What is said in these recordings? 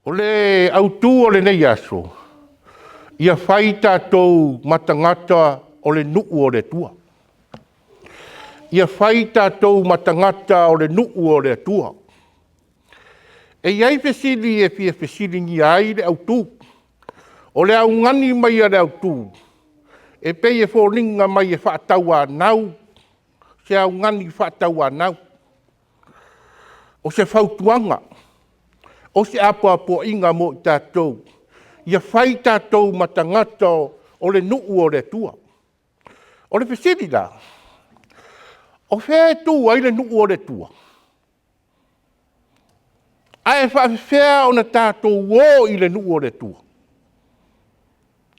O le autu o le nei aso, ia whai tātou matangata o le nuu o le tua. Ia whai tātou matangata o le nuu o le tua. E iai whesili e fia whesili ngi ai le autu. O le au ngani mai a le autu. E pei e whoringa mai e whaatau a nau. Se au ngani whaatau a nau. O se whautuanga. O se apo inga mo i tātou. Ia whai tātou matangata o le nuu o le tua. O le whesili la. O whea tū ai le nuu o le tua. A e whawhea o na tātou wō i le nuu o le tua.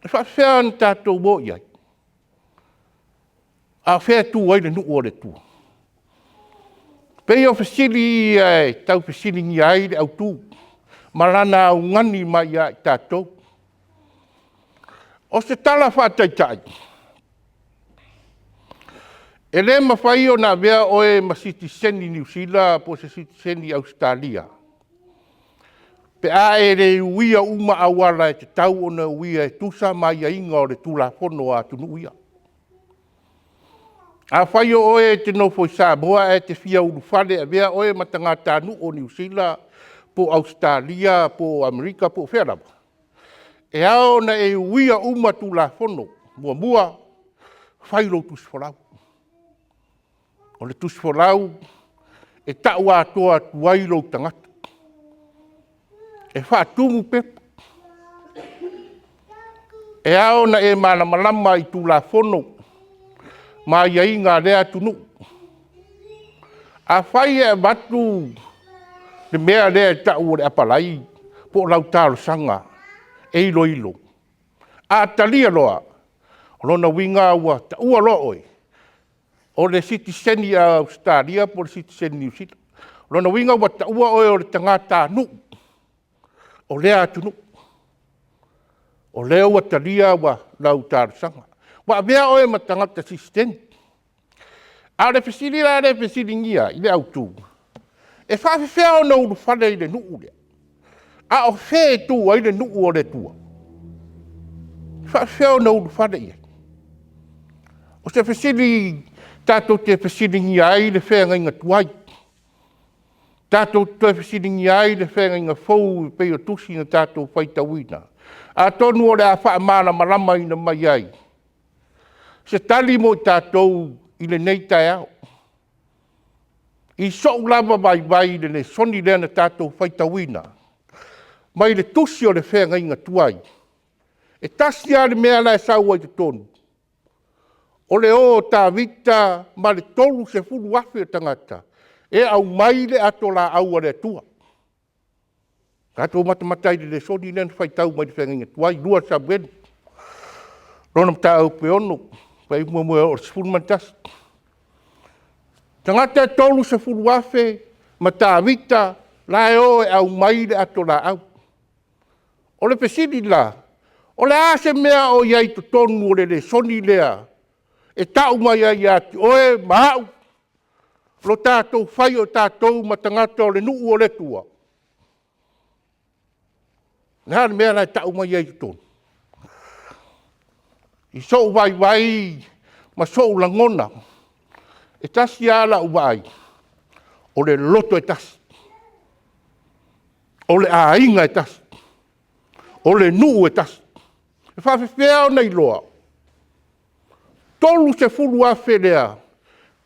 E whawhea o na tātou wō i ai. A whea tū ai le nuu o le tua. Pei o whesili e tau whesili ngi ai le au tū. Marana au ngani mai a i tātou. O se tala whaataitai. E le mawhai o na vea oe ma citizeni New Zealand po se citizeni Australia. Pe a e le uia uma awala e te tau o na uia e tusa mai a inga o le tula whono a tunu uia. A whai o oe te no foi Samoa e te fia uru whale a vea oe matangata anu o New Zealand po Australia, po Amerika, po Wherama. E ao na e uia uma tula whono, mua, whairo tusfolau. O le tusfolau, e tau atoa tuairo tangata. E whaatumu pepa. E ao na e malama i tula whono, ma iai ngā rea tunu. A whai e watu, le mea rea tau o le apalai, po lau tāro sanga, e ilo. A talia loa, lona winga ua, ta ua looi. O le citizeni a Australia po le citizeni New Zealand. Lona winga ua ta ua oe o le tangata nu. O lea tunu. O lea ua talia ua lau tārsanga. Wa vea oe ma tangata citizeni. A le whesili la le whesili ngia i le autu. E whawhewhea o na uru whale i le nuu lea. A o whee tu ai le nuu o le tua. Whawhewhea o na uru whale i. O se whesili tātou te whesiringi ai le whenga inga tuai. Tātou te whesiringi ai le whenga inga whou pei o tusi na tātou whaitawina. A tonu o le a wha mana marama ina mai ai. Se tali mo tātou i le nei tai au. I sou lava vai le soni lea na tātou whaitawina. Mai le tusi o le whenga inga tuai. E tasi a le mea lai sau ai te tonu. O le o tā vita ma le tolu se fulu afi o tangata. E au mai le ato la au a le tua. Kato matamatai le soni nen whai tau mai le whenga tuai. Lua sa bwen. Rona mta au pe ono. Whai mua o se fulu mantas. Tangata tolu se fulu afi ma tā vita la e o e au mai le ato la au. O le pesidi la. O le ase mea o iai to tonu o le soni lea. E tau mai ai ati, oe mahau. Lo tātou whai o tātou matangata o le nuu o le tua. Nā mea lai tau mai ai tonu. I sou vai, ma sou langona. E tasi ala uai. O le loto e tasi. O le ainga e tasi. O le nuu e tasi. E whawhewhea o nei loa. Tolu se fulu a whenea.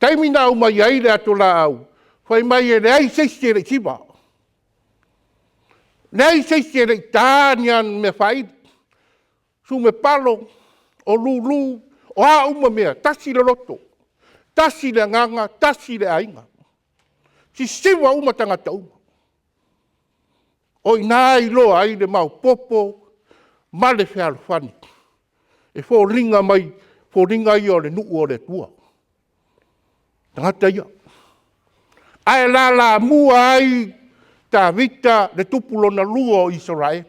Taimina au mai ai le ato la au. Whai mai e rei seisi re siwa. Rei seisi re tānian me whai. Su me palo, o lulu, o a uma mea. Tasi le loto. Tasi le nganga, tasi le ainga. Si siwa uma tangata uma. O ina i loa ai le mau popo, ma le whea whani. E fo ringa mai, fo ringa i o le nuu o le tua. Tangata ia. Ai la mua ai ta vita le tupulo na lua o Israel.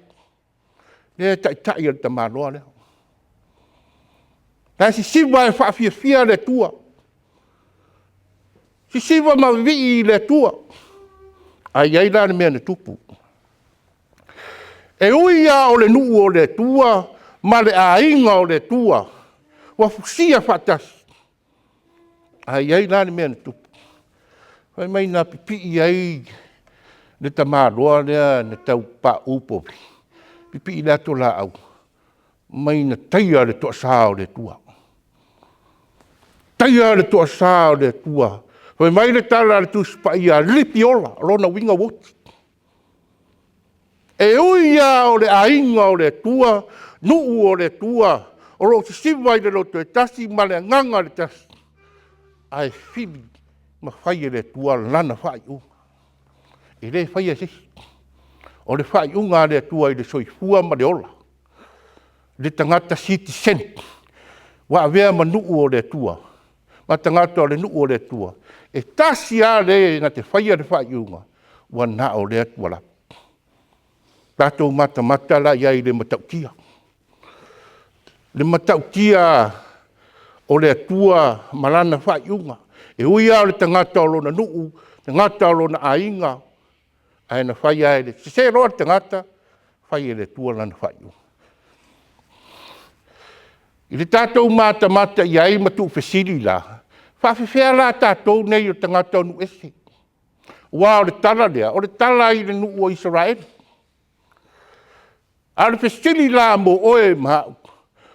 Ne tai o te manoa lea. Na si siwa e whaafia le tua. Si siwa ma vii le tua. Ai la ne mea ne tupu. E uia o le nuu o le tua, ma le ainga o le tua. Wa fusia fatasi. Ai ai nani mea tupu. Wai mai nga pipi ai le tamaroa lea na tau pa upopi. Pipi la to la au. Mai na taia le toa sao le tua. Taia le toa sao le tua. Wai mai le tala le tu spa ia lipi ola, rona winga woti. E uia o le ainga o le tua, nuu o le tua, o ro te siwai le loto e tasi, ma le nganga le tasi. Ai fili, ma whai le tua lana whai unga. E le whai a sisi. O le whai unga le tua i le soifua ma le ola. Le tangata citizen. Wa avea ma nuu o le tua. Ma tangata o le nuu o le tua. E tasi a le nga te whai a le whai unga. Wa na o le tua la. Tātou mata la iai le matautia. Le matautia o le atua malana whaiunga. E uia o le tangata o lona nuu, tangata o lona ainga, aina whai ai le. Se roa tangata, whai e le tua lana whaiunga. I le tātou mata iai matu whesiri la. Whawhiwhea la tātou nei o tangata o nu ese. Ua o le tala lea, o le tala i le nuu o Israel. Ar festili la mo oe ma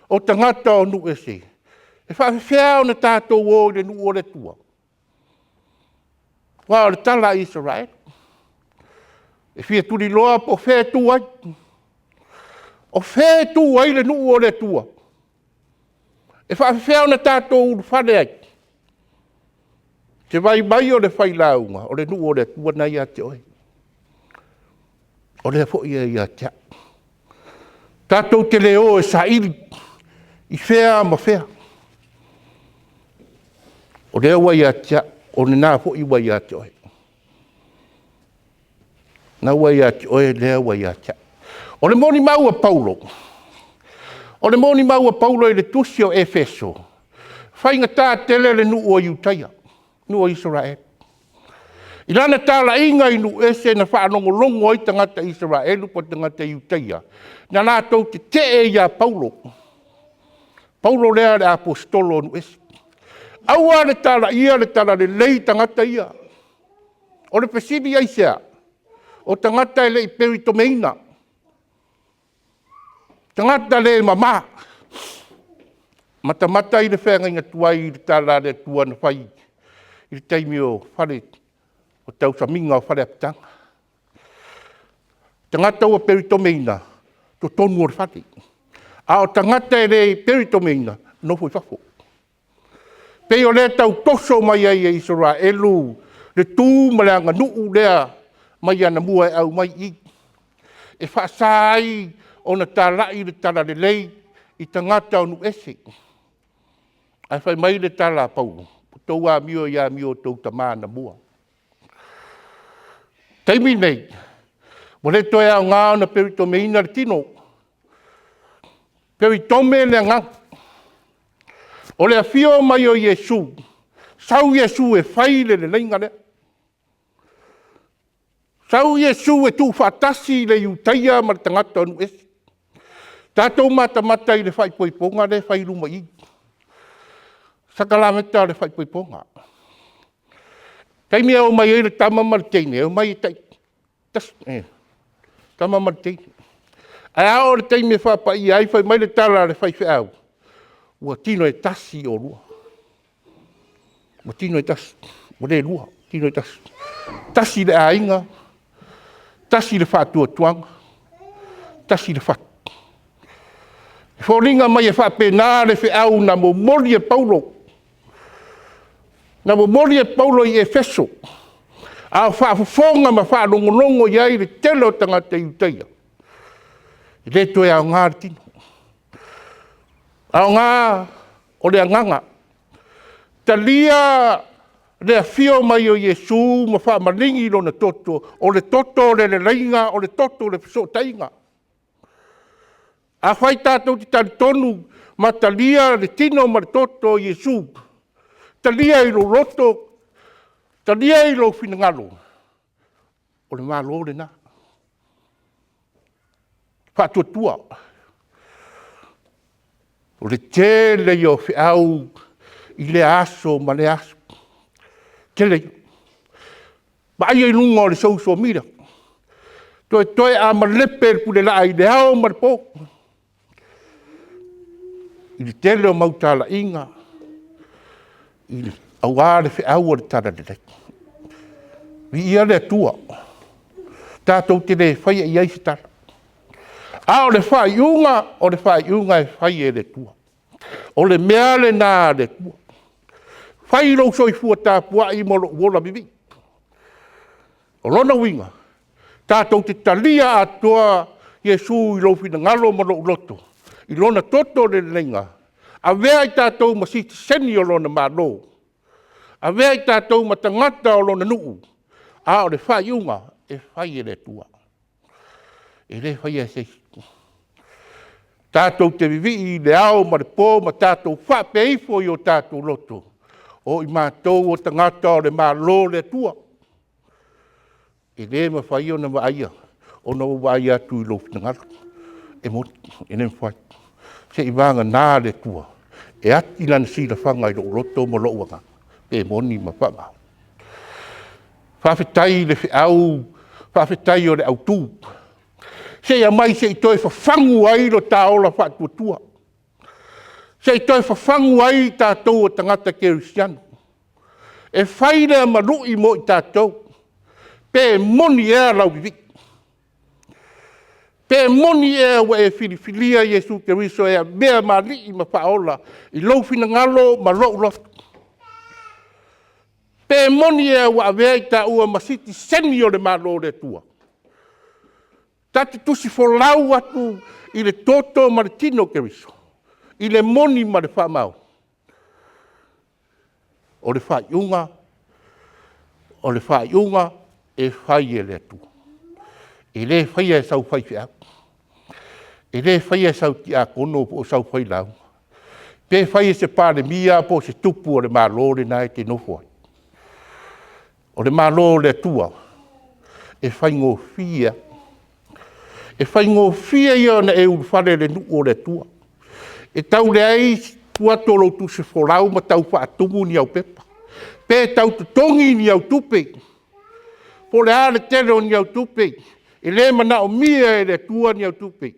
o tangata o nu ese. E whawhiwhea o na tātou o le nu o le tua. Wa o le tala Israel. E whia turi loa po whea tu ai. O whea tu ai le nu o le tua. E whawhiwhea o na tātou u whare ai. Te vai mai o le whailaunga, o le nu o le tua nei a te oe. O le fo ia tia. Tātou te leo e sairi, i whea ma whea. O leo wai atia, o ne nā fo i wai atia oe. Nā wai atia oe, leo wai atia. O le moni maua Paulo. O le moni maua Paulo i le tusi o Efeso. Whainga tā tele le nu o Iutaia, nu o Israel. I lana tāla inga i nu ese na whaanongo longo i tangata Israelu po tangata Iutaia. Na nātou te e ia Paulo. Paulo lea le apostolo nu ese. Aua le tala ia le tala le lei tangata ia. O le pesini aisea. O tangata e lei peritomeina. Tangata le mama. Mata i le whenga inga tuai i le tala le tua na whai. I le taimi o whare. O tau saminga o whare apitanga. Tangata o peritomeina. To tonu o le whare. A o tangata e le peritomeina. No fui whafo. Pei o le tau toso mai ai e Israelu. Le tū maleanga nuu lea. Mai ana mua e au mai i. E whaasai o na tālai le tala le lei. I tangata o nu ese. Ai whai mai le tala pau. Tau a mio ia mio tau tamana mua. Taimi nei. Mo le toe au ngā na peritomeina le tino. Peritome le ngā. O le afio mai o Yesu. Sau Yesu e whaile le leinga le. Sau Yesu e tu whatasi le Iutaia ma le tangata anu esi. Tātou mata i le whaipoiponga le whairuma i. Sakalameta le whaipoiponga. Taimi au mai e le tama marteine. Au mai e tai. Tama marteine. Ai ao le taimi e whapai ai whai mai le tala le whaiwheau. Ua tino e tasi o lua. Ua tino e tasi. Ua le lua. Tino e tasi. Tasi le ainga. Tasi le whātua tuanga. Tasi le whatu. Whoringa mai e whapena le wheau na mo mori e Paulo. Na mo mori e Paulo i Efeso. A whaafonga ma whaanongolongo iai le telo tangata Iutaia. I le toe au ngā tino. Au ngā o le anganga. Talia le fio mai o Yesu ma wha maringi lo na toto. O le toto le leinga, o le toto le fiso tainga. A whai tātou ti tari tonu ma talia le tino ma le toto Yesu. Talia i lo roto, talia i lo finangalo. O le malo le na. whatuatua. O le tele i o whiau i le aso ma le aso. Tele i. Ma ai lunga o le sauso mira. Toi a ma lepe pule la ai le hao ma le pō. I le tele o mautala inga. I le aua le whiau o le tara le lek. Vi ia le atua. Tātou te le whaia i aisi tara. A o le whaiunga e whai e le tua. O le mea le nā le tua. Whai rau soi fua tāpua i molo wola bibi. O lona winga. Tātou te talia atoa Iesu i lofina ngalo molo uloto. I lona toto le lenga. A vea i tātou masiti seni o lona malo. A vea i tātou matangata o lona nuu. A o le whaiunga e whai e le tua. E le whai e seisi. Tātou te vivi i le ao ma le pō ma tātou whapeifo i o tātou loto. O i mātou o tangata o le mālo le tua. E le ma whai o na waia. O na waia tu i lofi ngaro. E moti, e nem whai. Se i wanga nā le tua. E ati lana si la whanga i lo roto mo lo wanga. E moni ma whanga. Whawhetai le whiau. Whawhetai o le au tū. Se ia mai se i toi whawhangu ai lo tāola whatuatua. Se i toi whawhangu ai tātou o tangata kerisiano. E whaile marui mo i tātou. Pe moni ea lau vivi. Pe moni ea wa e filifilia Iesu Keriso ea mea mali i ma whaola. I lofina ngalo ma lo ulotu. Pe moni ea wa avea i tā ua masiti seni o le malo le tua. Tati tusi folau atu i le toto ma le tino Keriso. I le moni ma le whamau. O le whaiunga e whai e le atu. E le whai e sau whai whiau. E le whai e sau ti a kono po sau whai lau. Pe whai e se pāle mia po se tupu o le mālo le nai te nofo. O le mālo le atua. E whai ngō fia. E whai ngō fia i ana e ulwhare le nuu o le tua. E tau le ai tua tolo tu se wholau ma tau whaatumu ni au pepa. Pe tau tutongi ni au tupe. Po le ale telo ni au tupe. E le mana o mia e le tua ni au tupe.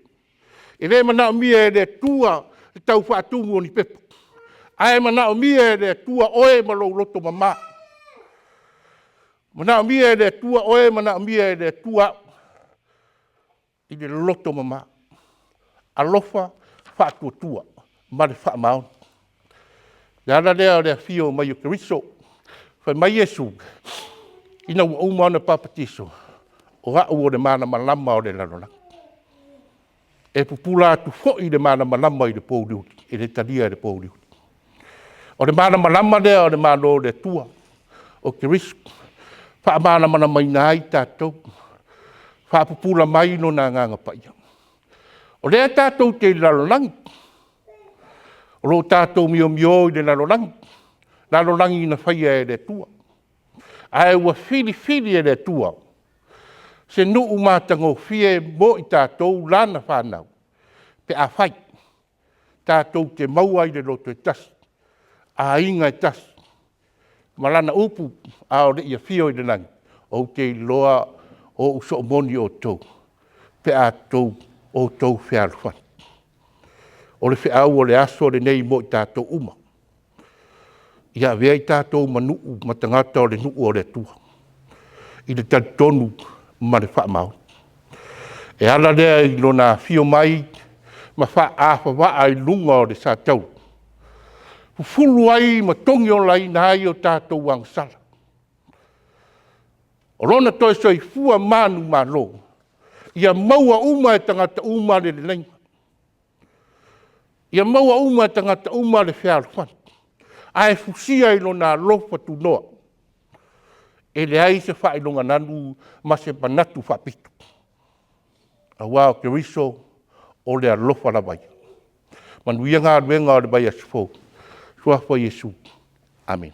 E le mana o mia e le tua e tau whaatumu ni pepa. Ae mana o mia e le tua oe ma lo roto mama. Mana o mia e le tua oe mana o mia e le tua i le loto mama. Alofa whaatuatua ma le whaamau. Le ana lea o le fio mai o Keriso. Whai mai Iesu. Ina ua umana papatiso. O hau o le mana malama o le lalona. E pupula atu fo i le mana malama i le pōliuti. E le talia i le pōliuti. O le mana malama lea o le mana o le tua. O Keriso. Whaamana mana mai nai tātou. Whaapupula mai no nā nganga paia. O lea tātou te lalonangi. O lo tātou mio i le lalonangi. Lalonangi na whaia e le tua. Ae ua fili e le tua. Se nuu mātango fie mo i tātou lana whanau. Pe a whai. Tātou te maua i le loto e tasi. A inga e tasi. Malana upu a o le ia fio i le nangi. O te loa o uso moni o tau. Pe a tau o tau whiaruwhan. O le whiau o le aso le nei mo i tātou uma. Ia vea i tātou manuu matangata o le nuu o le tua. I le tonu ma le whaamau. E ala lea i lona fio mai ma wha awha i lunga o le sātau. Fulu ai ma tongi o lai na ai o tātou wangsala. O lona toi soi fua manu malo. Ia maua uma e tangata uma le lenga. Ia maua uma e tangata uma le whiaruwhan. Ae fusia i lona lofa tu noa. E le ai se wha i longa nanu ma se panatu whapitu. A wao Keriso o le alofa la vai. Manuia ngā ruenga o le vai a sifo. Sua fo Iesu. Amen.